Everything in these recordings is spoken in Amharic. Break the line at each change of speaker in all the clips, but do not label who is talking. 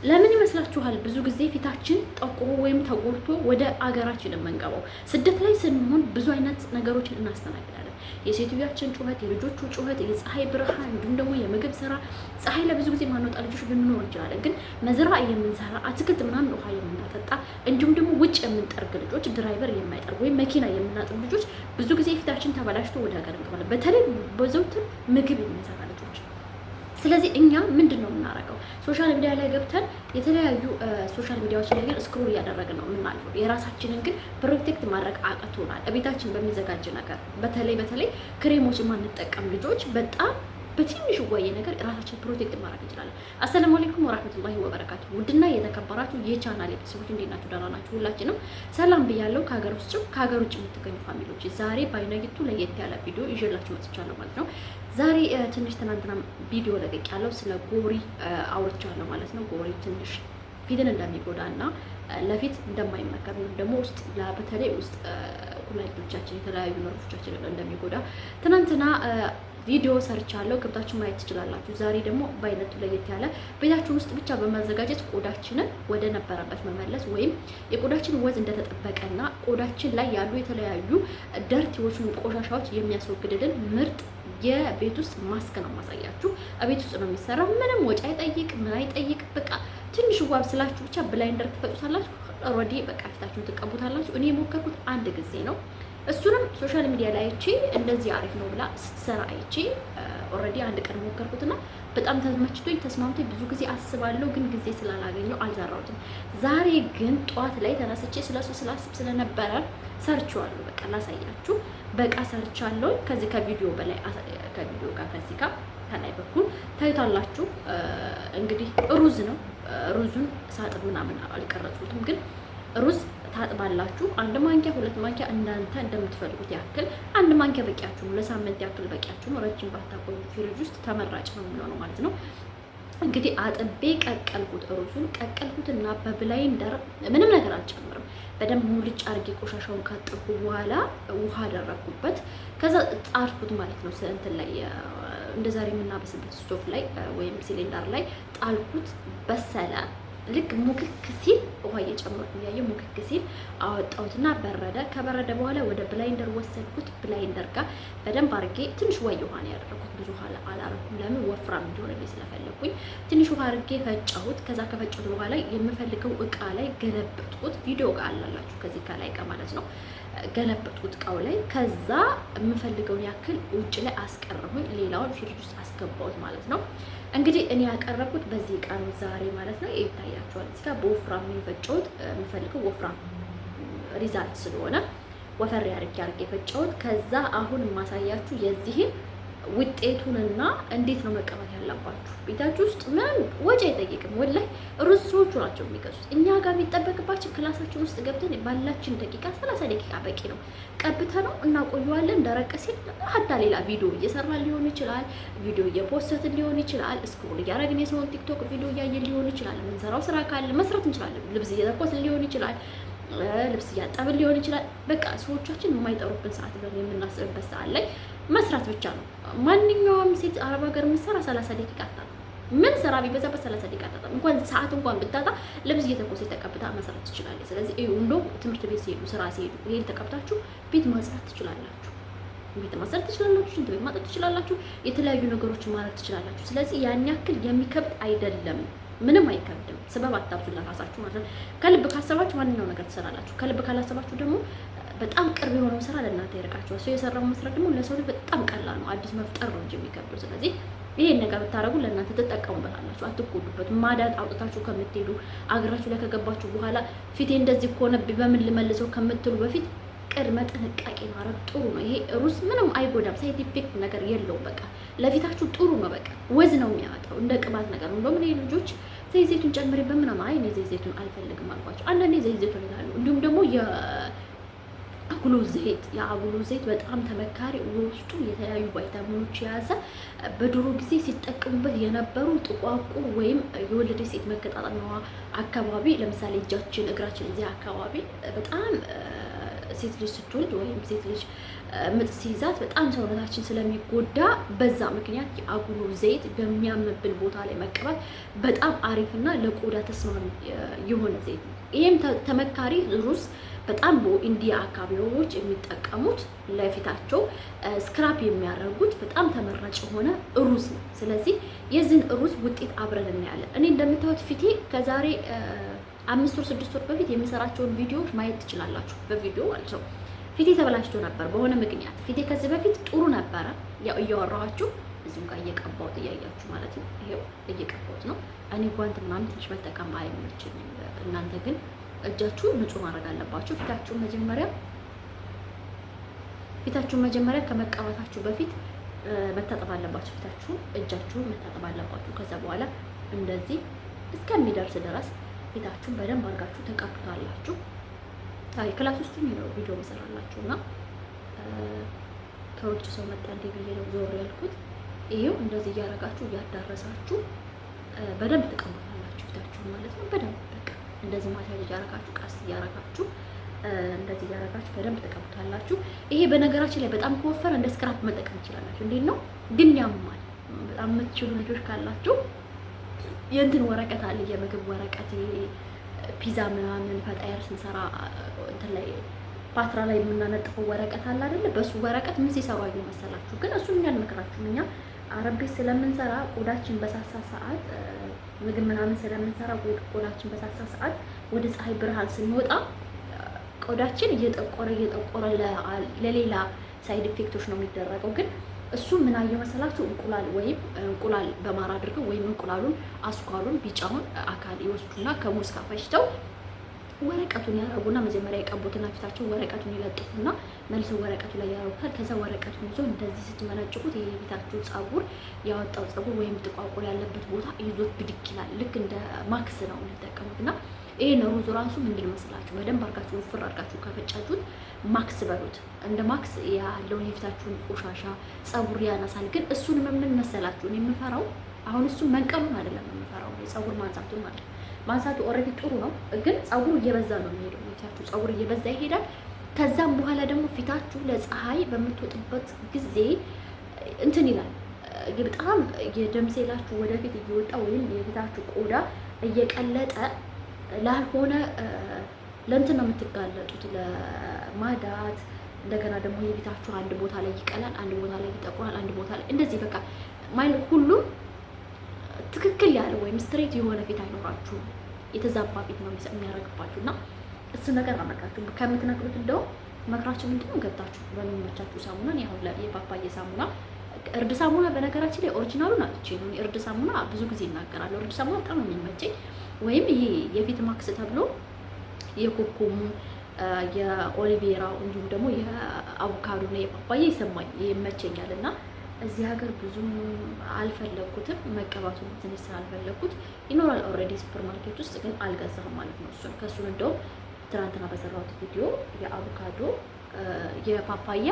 ለምን ይመስላችኋል ብዙ ጊዜ ፊታችን ጠቁሮ ወይም ተጎድቶ ወደ አገራችን የምንገባው? ስደት ላይ ስንሆን ብዙ አይነት ነገሮችን እናስተናግዳለን። የሴትዮችን ጩኸት፣ የልጆቹ ጩኸት፣ የፀሐይ ብርሃን እንዲሁም ደግሞ የምግብ ስራ። ፀሐይ ለብዙ ጊዜ ማንወጣ ልጆች ልንኖር እንችላለን። ግን መዝራ የምንሰራ አትክልት ምናምን ውሃ የምናጠጣ እንዲሁም ደግሞ ውጭ የምንጠርግ ልጆች፣ ድራይቨር የማይጠርግ ወይም መኪና የምናጥብ ልጆች ብዙ ጊዜ ፊታችን ተበላሽቶ ወደ ሀገር እንገባለን። በተለይ በዘውትር ምግብ የምንሰራ ልጆች። ስለዚህ እኛ ምንድን ነው የምናደርገው? ሶሻል ሚዲያ ላይ ገብተን የተለያዩ ሶሻል ሚዲያዎች ላይ ግን ስክሮል እያደረግን ነው የምናልፈው። የራሳችንን ግን ፕሮቴክት ማድረግ አቅቶናል። ቤታችን በሚዘጋጅ ነገር በተለይ ክሬሞች የማንጠቀም ልጆች በጣም በትንሽ ዋዬ ነገር ራሳችን ፕሮቴክት ማድረግ እንችላለን። አሰላሙ አለይኩም ወራህመቱላሂ ወበረካቱ። ውድና የተከበራችሁ የቻናል ቤተሰቦች እንዴት ናችሁ? ደህና ናችሁ? ሁላችንም ሰላም ብያለሁ። ከሀገር ውስጥም ከሀገር ውጭ የምትገኙ ፋሚሊዎች ዛሬ በአይነቱ ለየት ያለ ቪዲዮ ይዤላችሁ መጥቻለሁ ማለት ነው። ዛሬ ትንሽ ትናንትና ቪዲዮ ለቅቄያለሁ፣ ስለ ጎሪ አውርቻለሁ ማለት ነው። ጎሪ ትንሽ ፊትን እንደሚጎዳ እና ለፊት እንደማይመከር ነው ደግሞ ውስጥ በተለይ ውስጥ ኩላሊቶቻችን የተለያዩ ነርቮቻችን እንደሚጎዳ ትናንትና ቪዲዮ ሰርቻለሁ፣ ገብታችሁ ማየት ትችላላችሁ። ዛሬ ደግሞ በአይነቱ ለየት ያለ ቤታችሁ ውስጥ ብቻ በማዘጋጀት ቆዳችንን ወደ ነበረበት መመለስ ወይም የቆዳችን ወዝ እንደተጠበቀና ቆዳችን ላይ ያሉ የተለያዩ ደርቲዎችን ቆሻሻዎች የሚያስወግድልን ምርጥ የቤት ውስጥ ማስክ ነው ማሳያችሁ። ቤት ውስጥ ነው የሚሰራው። ምንም ወጪ አይጠይቅ፣ ምን አይጠይቅ። በቃ ትንሽ ዋብ ስላችሁ ብቻ ብላይንደር ትፈጩታላችሁ። ኦልሬዲ በቃ ፊታችሁን ትቀቡታላችሁ። እኔ የሞከርኩት አንድ ጊዜ ነው። እሱንም ሶሻል ሚዲያ ላይ አይቼ እንደዚህ አሪፍ ነው ብላ ስትሰራ አይቼ ኦልሬዲ አንድ ቀን ሞከርኩትና በጣም ተመችቶኝ ተስማምቶኝ ብዙ ጊዜ አስባለሁ፣ ግን ጊዜ ስላላገኘው አልሰራሁትም። ዛሬ ግን ጠዋት ላይ ተነስቼ ስለሱ ስላስብ ስለነበረ ሰርቻለሁ። በቃ ላሳያችሁ። በቃ ሰርቻለሁ። ከዚህ ከቪዲዮ በላይ ከቪዲዮ ጋር ከዚህ ጋር ከላይ በኩል ታዩታላችሁ። እንግዲህ ሩዝ ነው። ሩዙን ሳጥብ ምናምን አልቀረጽኩትም፣ ግን ሩዝ ታጥባላችሁ። አንድ ማንኪያ ሁለት ማንኪያ እናንተ እንደምትፈልጉት ያክል። አንድ ማንኪያ በቂያችሁ ነው፣ ለሳምንት ያክል በቂያችሁ ነው። ረጅም ባታቆዩ ፍሪጅ ውስጥ ተመራጭ ነው የሚሆነው ማለት ነው። እንግዲህ አጥቤ ቀቀልኩት። ሩዙን ቀቀልኩትና በብላይንደር ምንም ነገር አልጨምርም። በደንብ ሙልጭ አድርጌ ቆሻሻውን ካጠብኩ በኋላ ውሃ አደረኩበት። ከዛ ጣርኩት ማለት ነው። እንትን ላይ እንደ ዛሬ የምናበስበት ስቶቭ ላይ ወይም ሲሊንደር ላይ ጣልኩት። በሰለ። ልክ ሙክክ ሲል ውሃ እየጨመርኩ እያየሁ ሙክክ ሲል አወጣሁትና በረደ። ከበረደ በኋላ ወደ ብላይንደር ወሰድኩት። ብላይንደር ጋር በደንብ አድርጌ ትንሽ ውሃ ነው ያደረኩት፣ ብዙ ውሃ አላረኩም። ለምን ወፍራም እንዲሆንልኝ ስለፈለኩኝ ትንሽ ውሃ አድርጌ ፈጨሁት። ከዛ ከፈጨሁት በኋላ የምፈልገው እቃ ላይ ገለበጥኩት። ቪዲዮ ጋር አላላችሁ ከዚህ ከላይ ጋር ማለት ነው። ገለበጥኩት እቃው ላይ። ከዛ የምፈልገውን ያክል ውጭ ላይ አስቀረሁኝ። ሌላውን ፍሪጅ ውስጥ አስገባሁት ማለት ነው። እንግዲህ እኔ ያቀረብኩት በዚህ እቃ ነው ዛሬ ማለት ነው። ይታያችኋል። እዚህ ጋር በወፍራም ነው የፈጨሁት። የምፈልገው ወፍራም ሪዛልት ስለሆነ ወፈር አድርጌ የፈጨሁት። ከዛ አሁን የማሳያችሁ የዚህን ውጤቱንና እንዴት ነው መቀባት ያለባችሁ። ቤታችሁ ውስጥ ምንም ወጪ አይጠይቅም። ወላሂ ሩዝ ሰዎቹ ናቸው የሚገዙት። እኛ ጋር የሚጠበቅባችን ክላሳችን ውስጥ ገብተን ባላችን ደቂቃ 30 ደቂቃ በቂ ነው። ቀብተ ነው እናቆየዋለን። ደረቅ ሲል ሀታ ሌላ ቪዲዮ እየሰራን ሊሆን ይችላል፣ ቪዲዮ እየፖስትን ሊሆን ይችላል፣ ስክሮል እያደረግን የሰውን ቲክቶክ ቪዲዮ እያየን ሊሆን ይችላል። የምንሰራው ስራ ካለ መስራት እንችላለን። ልብስ እየተኮስን ሊሆን ይችላል፣ ልብስ እያጠብን ሊሆን ይችላል። በቃ ሰዎቻችን የማይጠሩብን ሰዓት ብለን የምናስብበት ሰዓት ላይ መስራት ብቻ ነው። ማንኛውም ሴት አረብ ሀገር የምትሰራ 30 ደቂቃ አታጣም። ምን ስራ ቢበዛበት 30 ደቂቃ አታጣም። እንኳን ሰዓት እንኳን ብታጣ ልብስ እየተኮሰ ተቀብታ መስራት ትችላለች። ስለዚህ እንደው ትምህርት ቤት ሲሄዱ ስራ ሲሄዱ ይሄን ተቀብታችሁ ቤት ማጽዳት ትችላላችሁ። ቤት ማጽዳት ትችላላችሁ። ሽንት ቤት ማጠብ ትችላላችሁ። የተለያዩ ነገሮችን ማድረግ ትችላላችሁ። ስለዚህ ያን ያክል የሚከብድ አይደለም። ምንም አይከብድም። ስበብ አታብዙ ለራሳችሁ ማለት ነው። ከልብ ካሰባችሁ ማንኛው ነገር ትሰራላችሁ። ከልብ ካላሰባችሁ ደግሞ በጣም ቅርብ የሆነው ስራ ለእናንተ ይርቃችኋል። ሰው የሰራው መስራት ደግሞ ለሰው ልጅ በጣም ቀላል ነው። አዲስ መፍጠር ነው እንጂ የሚከብደው። ስለዚህ ይሄን ነገር ብታረጉ ለእናንተ ትጠቀሙበታላችሁ፣ አትጎዱበት። ማዳት አውጥታችሁ ከምትሄዱ አገራችሁ ላይ ከገባችሁ በኋላ ፊቴ እንደዚህ ከሆነብኝ በምን ልመልሰው ከምትሉ በፊት ቅድመ ጥንቃቄ ማድረግ ጥሩ ነው። ይሄ ሩዝ ምንም አይጎዳም፣ ሳይድ ኢፌክት ነገር የለውም። በቃ ለፊታችሁ ጥሩ ነው። በቃ ወዝ ነው የሚያመጣው፣ እንደ ቅባት ነገር ነው። እንደውም እኔ ልጆች ዘይት ዘይቱን ጨምሪበት ምናምን፣ አይ እኔ ዘይት ዘይቱን አልፈልግም አልኳቸው። አንዳንዴ ዘይት ዘይቱን ይላሉ። እንዲሁም ደግሞ የአጉሎ ዘይት በጣም ተመካሪ፣ ውስጡ የተለያዩ ቫይታሚኖች የያዘ በድሮ ጊዜ ሲጠቀሙበት የነበሩ ጥቋቁር ወይም የወለደ ሴት መገጣጠሚያዋ አካባቢ ለምሳሌ እጃችን፣ እግራችን እዚህ አካባቢ በጣም ሴት ልጅ ስትወልድ ወይም ሴት ልጅ ምጥ ሲይዛት በጣም ሰውነታችን ስለሚጎዳ በዛ ምክንያት የአጉሎ ዘይት በሚያምብል ቦታ ላይ መቀባት በጣም አሪፍና ለቆዳ ተስማሚ የሆነ ዘይት ነው። ይሄም ተመካሪ ሩዝ በጣም በኢንዲያ አካባቢዎች የሚጠቀሙት ለፊታቸው ስክራፕ የሚያደርጉት በጣም ተመራጭ የሆነ ሩዝ ነው። ስለዚህ የዚህን ሩዝ ውጤት አብረን እናያለን። እኔ እንደምታዩት ፊቴ ከዛሬ 5 ወር 6 ወር በፊት የምሰራቸውን ቪዲዮዎች ማየት ትችላላችሁ። በቪዲዮ ማለት ነው። ፊቴ ተበላሽቶ ነበር በሆነ ምክንያት። ፊቴ ከዚህ በፊት ጥሩ ነበረ። ያው እያወራኋችሁ እዚሁ ጋር እየቀባሁት እያያችሁ ማለት ነው። ይሄው እየቀባሁት ነው። እኔ ጓንት ምናምን ትንሽ መጠቀም አይመችኝም። እናንተ ግን እጃችሁን ንጹህ ማድረግ አለባችሁ። ፊታችሁን መጀመሪያ ከመቀባታችሁ በፊት መታጠብ አለባችሁ። እጃችሁን መታጠብ አለባችሁ። ከዛ በኋላ እንደዚህ እስከሚደርስ ድረስ ፊታችሁን በደንብ አድርጋችሁ ተቀብታላችሁ። አይ ክላስ ውስጥ ነው ቪዲዮ መሰራላችሁና ከውጭ ሰው መጣ እንደ ብዬ ነው ዞር ያልኩት። ይሄው እንደዚህ እያረጋችሁ እያዳረሳችሁ በደንብ ተቀብታላችሁ ፊታችሁን ማለት ነው። በደንብ በቃ እንደዚህ ማሳጅ እያረጋችሁ ቀስ እያረጋችሁ እንደዚህ እያረጋችሁ በደንብ ተቀብታላችሁ። ይሄ በነገራችን ላይ በጣም ከወፈረ እንደ ስክራፕ መጠቀም ትችላላችሁ። እንዴት ነው ግን ያማል። በጣም የምትችሉ ልጆች ካላችሁ የእንትን ወረቀት አለ፣ የምግብ ወረቀት ፒዛ ምናምን ፈጣየር ስንሰራ እንትን ላይ ፓትራ ላይ የምናነጥፈው ወረቀት አለ አይደለ? በሱ ወረቀት ምን ሲሰሩ አየሁ መሰላችሁ? ግን እሱን እኛ አንመክራችሁም። እኛ አረብ ቤት ስለምንሰራ ቆዳችን በሳሳ ሰዓት ምግብ ምናምን ስለምንሰራ ቆዳችን በሳሳ ሰዓት ወደ ፀሐይ ብርሃን ስንወጣ ቆዳችን እየጠቆረ ለሌላ ሳይድ ኢፌክቶች ነው የሚደረገው። ግን እሱ ምን አየሁ መሰላችሁ? እንቁላል በማር አድርገው ወይም እንቁላሉን አስኳሉን ቢጫውን አካል ይወስዱና ከሙዝ ጋር ፈጭተው ወረቀቱን ያረጉና መጀመሪያ የቀቡትና ፊታቸው ወረቀቱን ይለጥፉና መልሰው ወረቀቱ ላይ ያረጉታል። ከዛ ወረቀቱን ይዞ እንደዚህ ስትመነጭቁት የፊታችሁ ጸጉር ያወጣው ጸጉር ወይም ጥቋቁር ያለበት ቦታ ይዞት ብድግ ይላል። ልክ እንደ ማክስ ነው የሚጠቀሙትና ይሄን ሩዝ ራሱ ምንድን መስላችሁ በደንብ አርጋችሁ ወፍር አርጋችሁ ከፈጫችሁት ማክስ በሉት። እንደ ማክስ ያለውን የፊታችሁን ቆሻሻ ጸጉር ያነሳል። ግን እሱን ምን መሰላችሁ የምፈራው አሁን እሱን መንቀሉን አይደለም የምፈራው፣ የጸጉር ማንሳቱን ማለት ነው። ማንሳቱ ኦልሬዲ ጥሩ ነው፣ ግን ጸጉሩ እየበዛ ነው የሚሄደው። የፊታችሁ ጸጉር እየበዛ ይሄዳል። ከዛም በኋላ ደግሞ ፊታችሁ ለፀሐይ በምትወጥበት ጊዜ እንትን ይላል። በጣም የደም ሴላችሁ ወደፊት እየወጣ ወይም የፊታችሁ ቆዳ እየቀለጠ ላልሆነ ለእንትን ነው የምትጋለጡት፣ ለማዳት። እንደገና ደግሞ የፊታችሁ አንድ ቦታ ላይ ይቀላል፣ አንድ ቦታ ላይ ይጠቁራል፣ አንድ ቦታ ላይ እንደዚህ በቃ ማለት ሁሉም ትክክል ያለ ወይም ስትሬት የሆነ ፊት አይኖራችሁም። የተዛባ ፊት ነው የሚያደርግባችሁ እና እሱ ነገር አመካችሁ ከምትነግሩት እንደው መክራችሁ ምንድነው ገብታችሁ በሚመቻችሁ ሳሙና ያሁን የፓፓዬ ሳሙና እርድ ሳሙና በነገራችን ላይ ኦሪጂናሉን አጥቼ ነው። እርድ ሳሙና ብዙ ጊዜ ይናገራሉ። እርድ ሳሙና በጣም ነው የሚመቸኝ። ወይም ይሄ የፊት ማክስ ተብሎ የኮኮሙ የኦሊቬራው እንዲሁም ደግሞ የአቮካዶ እና የፓፓያ ይመቸኛል እና እዚህ ሀገር ብዙም አልፈለኩትም። መቀባቱን ትንሽ ስላልፈለኩት ይኖራል ኦልሬዲ ሱፐር ማርኬት ውስጥ ግን አልገዛም ማለት ነው። ከሱን እንደው ትናንትና በሰራሁት ቪዲዮ የአቮካዶ የፓፓያ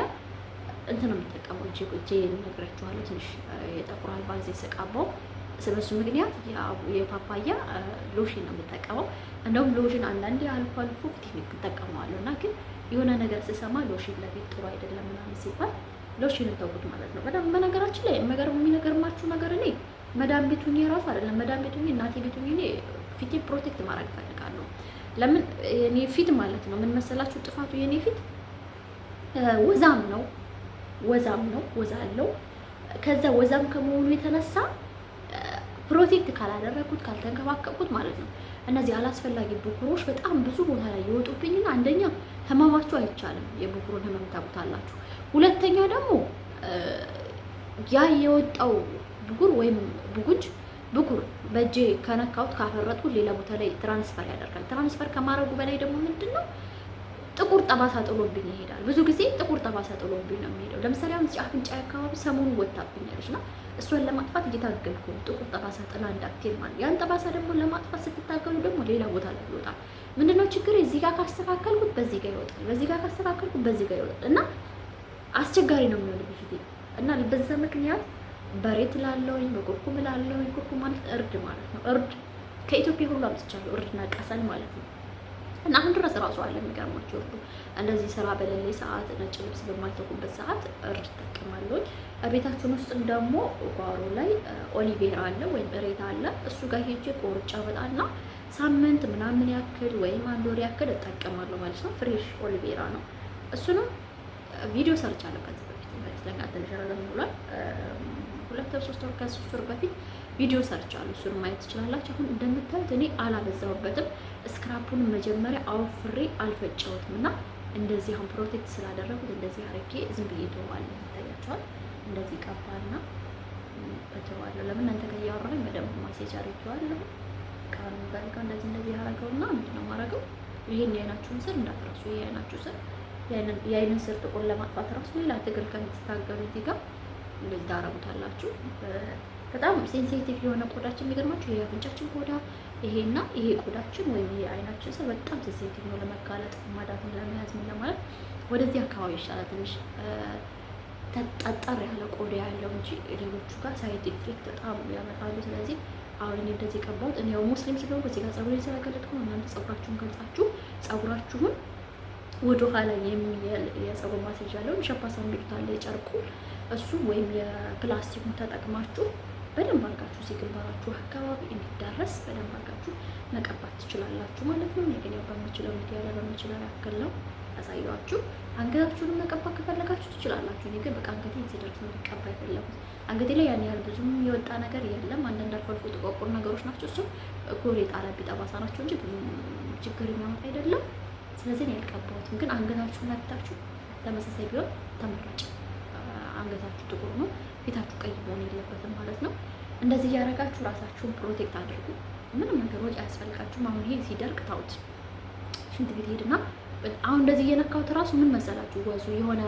እንትን ነው የምጠቀመው እጄ ነግራችኋለሁ። ትንሽ የጠቁራል ባዜ ስቃባው ስለሱ ምክንያት የፓፓያ ሎሽን ነው የምጠቀመው። እንደውም ሎሽን አንዳንዴ አልፎ አልፎ ፊት እጠቀመዋለሁ እና ግን የሆነ ነገር ስሰማ ሎሽን ለፊት ጥሩ አይደለም ምናምን ሲባል ሎሽንን ተውኩት ማለት ነው። በጣም በነገራችን ላይ የሚነገርማችሁ ነገር እኔ መዳም ቤቱኝ ራሱ አይደለም መዳም ቤቱኝ እናቴ ቤቱኝ እኔ ፊቴ ፕሮቴክት ማድረግ እፈልጋለሁ። ለምን የኔ ፊት ማለት ነው ምን መሰላችሁ ጥፋቱ የኔ ፊት ወዛም ነው ወዛ አለው። ከዛ ወዛም ከመሆኑ የተነሳ ፕሮቴክት ካላደረኩት ካልተንከባከብኩት ማለት ነው እነዚህ አላስፈላጊ ብጉሮች በጣም ብዙ ቦታ ላይ ይወጡብኝና አንደኛ ህመማችሁ አይቻልም፣ የብጉሩን ህመም ታውቁታላችሁ። ሁለተኛ ደግሞ ያ የወጣው ብጉር ወይም ብጉር በእጄ ከነካሁት ካፈረጥኩት ሌላ ቦታ ላይ ትራንስፈር ያደርጋል። ትራንስፈር ከማድረጉ በላይ ደግሞ ምንድነው ጥቁር ጠባሳ ጥሎብኝ ይሄዳል። ብዙ ጊዜ ጥቁር ጠባሳ ጥሎብኝ ነው የሚሄደው። ለምሳሌ አሁን አፍንጫ አካባቢ ሰሞኑን ወጣብኛለች እና እሷን ለማጥፋት እየታገልኩ ጥቁር ጠባሳ ጥላ እንዳትል ማለት። ያን ጠባሳ ደግሞ ለማጥፋት ስትታገሉ ደግሞ ሌላ ቦታ ላይ ይወጣል። ምንድነው ችግር? እዚህ ጋር ካስተካከልኩት በዚህ ጋር ይወጣል፣ በዚህ ጋር ካስተካከልኩት በዚህ ጋር ይወጣል እና አስቸጋሪ ነው የሚሆነው ፊቴ እና በዛ ምክንያት በሬት ላለውኝ በኩርኩም ላለውኝ ኩርኩም ማለት እርድ ማለት ነው። እርድ ከኢትዮጵያ ሁሉ አምጥቻለሁ። እርድና ቀሰል ማለት ነው። እና አሁን ድረስ ራሱ አለ። የሚገርማችሁ እርዱ እንደዚህ ስራ በሌለኝ ሰዓት፣ ነጭ ልብስ በማልተኩበት ሰዓት እርድ እጠቀማለሁ። ቤታችን ውስጥም ደግሞ ጓሮ ላይ ኦሊቬራ አለ ወይም እሬት አለ። እሱ ጋር ሄጄ ቆርጫ በጣና ሳምንት ምናምን ያክል ወይም 1 ወር ያክል እጠቀማለሁ ማለት ነው። ፍሬሽ ኦሊቬራ ነው። እሱንም ቪዲዮ ሰርቻለሁ ከዚህ በፊት ለእናንተ ልሸራለም ብሏል። 2 ወር 3 ወር ከ3 ወር በፊት ቪዲዮ ሰርቻለሁ። እሱን ማየት ትችላላችሁ። አሁን እንደምታዩት እኔ አላበዛሁበትም። ስክራፑን መጀመሪያ አውፍሬ አልፈጨሁትም እና እንደዚህ አሁን ፕሮቴክት ስላደረጉት እንደዚህ አርጌ ዝም ብዬ ተዋለሁ። ይታያችኋል። እንደዚህ ቀባና እተዋለሁ። ለምን እናንተ ጋር እያወራሁኝ በደንብ ማሴጅ አርጌዋለሁ። ቃሉ ጋር እንደዚህ ያደረገውና ምንድነው የማደርገው? ይሄን የአይናችሁን ስር እንዳትረሱ። ይሄ የአይናችሁ ስር የአይንን ስር ጥቁር ለማጥፋት ራሱ ሌላ ትግል ከምትታገሉ እዚህ ጋር እንደዚህ ታረጉታላችሁ። በጣም ሴንሲቲቭ የሆነ ቆዳችን የሚገርማችሁ ይሄ አፍንጫችን ቆዳ ይሄና ይሄ ቆዳችን ወይም ይሄ አይናችን ስር በጣም ሴንሲቲቭ ነው ለመጋለጥ፣ ማዳትን ለመያዝ ምን ለማለት ወደዚህ አካባቢ ይሻላል። ትንሽ ጠጠር ያለ ቆዳ ያለው እንጂ ሌሎቹ ጋር ሳይድ ኢፌክት በጣም ያመጣሉ። ስለዚህ አሁን እኔ እንደዚህ ቀባሁት። እኔ ያው ሙስሊም ስለሆንኩ እዚህ ጋር ፀጉሬን ስለገለጥኩ ነው። እናንተ ፀጉራችሁን ገልጻችሁ ፀጉራችሁን ወደ ኋላ የሚያል የፀጉር ማስያዣ ያለውን ሸፓሳ የሚሉት አለ የጨርቁ እሱ ወይም የፕላስቲኩን ተጠቅማችሁ በደንብ አድርጋችሁ ግንባራችሁ አካባቢ እንዲዳረስ በደንብ አድርጋችሁ መቀባት ትችላላችሁ ማለት ነው። እኔ ግን ያው በምችለው ሚዲያ ላይ በምችለው ያክል ነው ያሳየኋችሁ። አንገታችሁንም መቀባት ከፈለጋችሁ ትችላላችሁ። እኔ ግን በቃ አንገቴ እዚህ ድረስ ነው ሊቀባ የፈለጉት። አንገቴ ላይ ያን ያህል ብዙም የወጣ ነገር የለም። አንዳንድ አልፎ አልፎ ጥቋቁር ነገሮች ናቸው። እሱ ጎሬ ጣላቢ ጠባሳ ናቸው እንጂ ብዙ ችግር የሚያመጣ አይደለም። ስለዚህ ነው ያልቀባሁትም። ግን አንገታችሁና ፊታችሁ ተመሳሳይ ቢሆን ተመራጭ። አንገታችሁ ጥቁር ነው፣ ፊታችሁ ቀይ መሆን የለበትም ማለት ነው። እንደዚህ እያደረጋችሁ ራሳችሁን ፕሮቴክት አድርጉ። ምንም ነገር ወጪ አያስፈልጋችሁም። አሁን ይሄ ሲደርቅ ታውት ሽንት ቤት ሄድና አሁን እንደዚህ እየነካሁት ራሱ ምን መሰላችሁ ወዙ የሆነ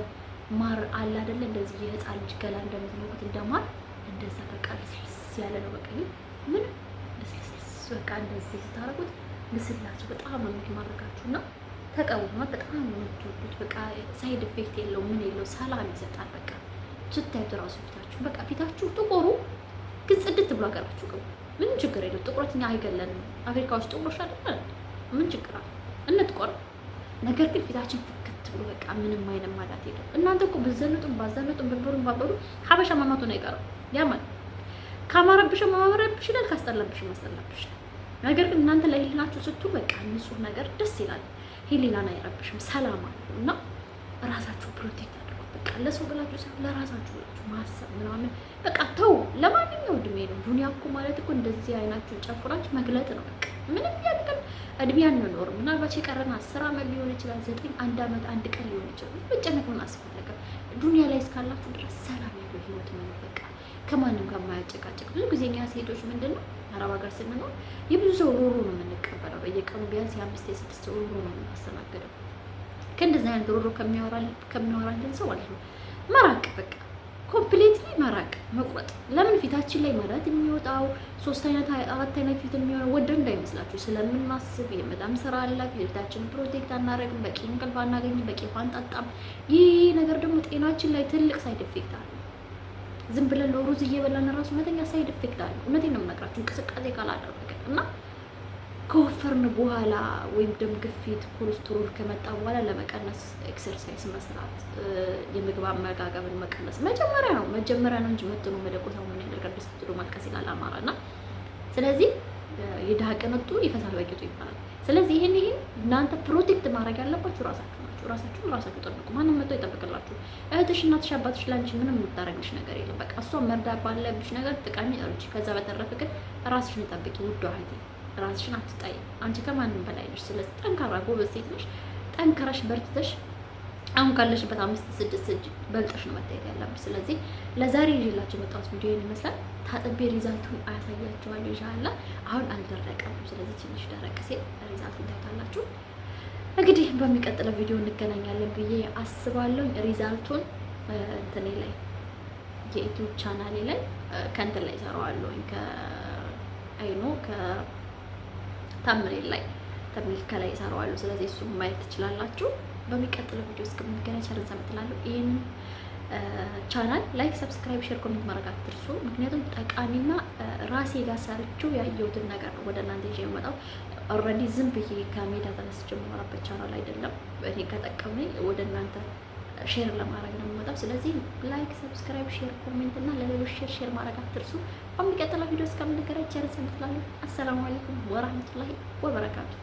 ማር አለ አይደለ? እንደዚህ የህፃን ልጅ ገላ እንደምትነኩት እንደማር እንደዛ በቃ ልስልስ ያለ ነው። በቃ ምን ልስልስ በቃ እንደዚህ ስታረጉት ግስላችሁ በጣም ነው የሚማርካችሁና ተቀውማ በጣም ነው የምትወዱት። በቃ ሳይድ ኢፌክት የለው ምን የለው ሰላም ይሰጣል። በቃ ስታዩት ራሱ ፊታችሁ በቃ ፊታችሁ ጥቁሩ ግን ጽድት ብሎ አገራችሁ ቅቡ ምን ችግር የለው። ጥቁረትኛ አይገለንም። አፍሪካ ውስጥ ጥቁሮች አይደል? ምን ችግር አለ? እንጥቆር ነገር ግን ፊታችን ፍክት ብሎ በቃ ምንም አይነት ማዳት የለው። እናንተ እኮ ብዘንጡም ባዘንጡም ብንበሩም ባበሩ ሀበሻ ማማቱ ነው አይቀርም። ያ ማለት ካማረብሽ ማማረብሽ ይላል፣ ካስጠላብሽ ማስጠላብሽ። ነገር ግን እናንተ ለህሊናችሁ ስትሉ በቃ ንጹህ ነገር ደስ ይላል። ህሊናን አይረብሽም፣ ሰላም አለው እና ራሳችሁ ፕሮቴክት አድርጉ። በቃ ለሰው ብላችሁ ሳይሆን ለራሳችሁ ብላችሁ ማሰብ ምናምን በቃ ተው። ለማንኛውም እድሜ ነው ዱንያ እኮ ማለት እኮ እንደዚህ አይናችሁን ጨፍራችሁ መግለጥ ነው። በቃ ምንም ያክል እድሜ አንኖርም። ምናልባት የቀረን 10 ዓመት ሊሆን ይችላል፣ 9 1 ዓመት 1 ቀን ሊሆን ይችላል። መጨነቅ ምን አስፈለገ? ዱንያ ላይ እስካላችሁ ድረስ ሰላም ያለው ህይወት መኖር በቃ ከማንም ጋር የማያጨቃጨቅ። ብዙ ጊዜ እኛ ሴቶች ምንድን ነው አረብ ሀገር ስንኖር የብዙ ሰው ሮሮ ነው የምንቀበለው። በየቀኑ ቢያንስ የ5 የ6 ሰው ሮሮ ነው የምናስተናግደው። ከእንደዚህ አይነት ሮሮ ከሚያወራልን ሰው ማለት ነው መራቅ፣ በቃ ኮምፕሌትሊ መራቅ፣ መቁረጥ። ለምን ፊታችን ላይ ማለት የሚወጣው 3 አይነት 4 አይነት ፊት የሚሆነው ወደ እንዳይመስላችሁ ስለምናስብ የመዳም ስራ አለ። ፊታችን ፕሮቴክት አናደርግም፣ በቂ እንቅልፍ አናገኝም፣ በቂ ውሃ አንጠጣም። ይህ ነገር ደግሞ ጤናችን ላይ ትልቅ ሳይድ ኢፌክት አለ። ዝም ብለን ሩዝ እየበላን ራሱ መተኛ ሳይድ ኢፌክት አለ። እውነቴን ነው የምነግራችሁ እንቅስቃሴ ካላደረግን እና ከወፈርን በኋላ ወይም ደም ግፊት፣ ኮሌስትሮል ከመጣ በኋላ ለመቀነስ ኤክሰርሳይዝ መስራት፣ የምግብ አመጋገብን መቀነስ መጀመሪያ ነው እንጂ መጥኖ መደቆሳው ምን ያደርጋል? ደስ ብሎ ማልቀስ ይላል አማራና። ስለዚህ የድሃ ቅንጡ ይፈሳል በቂጡ ይባላል። ስለዚህ ይሄን እናንተ ፕሮቴክት ማድረግ ያለባችሁ ራሳችሁን ጠብቁ። ማንም መጥቶ ይጠብቅላችሁ። እህትሽ፣ እናትሽ፣ አባትሽ ላንቺ ምንም የምታረግልሽ ነገር የለም። በቃ እሷን መርዳት ባለብሽ ነገር ጥቀሚ እርጂ። ከዛ በተረፈ ግን ራስሽን ጠብቂ ውዷ እህቴ። ራስሽን አትጣይ። አንቺ ከማንም በላይ ነሽ። ስለዚህ ጠንካራ ጎበዝ ሴት ነሽ። ጠንክረሽ በርትተሽ አሁን ካለሽበት 5-6 እጅ በልጠሽ ነው መታየት ያለብሽ። ስለዚህ ለዛሬ ይዤላችሁ የመጣሁት ቪዲዮ ይመስላል። ታጥቤ ሪዛልቱን አያሳያችኋለሁ ኢንሻአላህ። አሁን አልደረቀም። ስለዚህ ትንሽ ደረቅ ሲል ሪዛልቱን ታዩታላችሁ። እንግዲህ በሚቀጥለው ቪዲዮ እንገናኛለን ብዬ አስባለሁ። ሪዛልቱን እንትኔ ላይ የዩቲዩብ ቻናሌ ላይ ከእንትን ላይ እሰራዋለሁ ከታምኔል ላይ ከላይ እሰራዋለሁ። ስለዚህ እሱም ማየት ትችላላችሁ። በሚቀጥለው ቪዲዮ እስከምንገናኝ ቸር ሰንብቱ። ይሄን ቻናል ላይክ፣ ሰብስክራይብ፣ ሼር፣ ኮሜንት ማድረግ አትርሱ። ምክንያቱም ጠቃሚና ራሴ ጋር ሰርቼው ያየሁትን ነገር ነው ወደ እናንተ ይዤ የመጣው። ኦልሬዲ ዝም ብዬ ከሜዳ ተነስቼ የማወራበት ቻናል አይደለም። እኔ ከጠቀመኝ ወደ እናንተ ሼር ለማድረግ ነው የምመጣው። ስለዚህ ላይክ፣ ሰብስክራይብ፣ ሼር፣ ኮሜንት እና ለሌሎች ሼር ማድረግ አትርሱ። በሚቀጥለው ቪዲዮ እስከምንገናኝ ቸር ሰንብቱ። አሰላሙ አለይኩም ወራህመቱላሂ ወበረካቱ።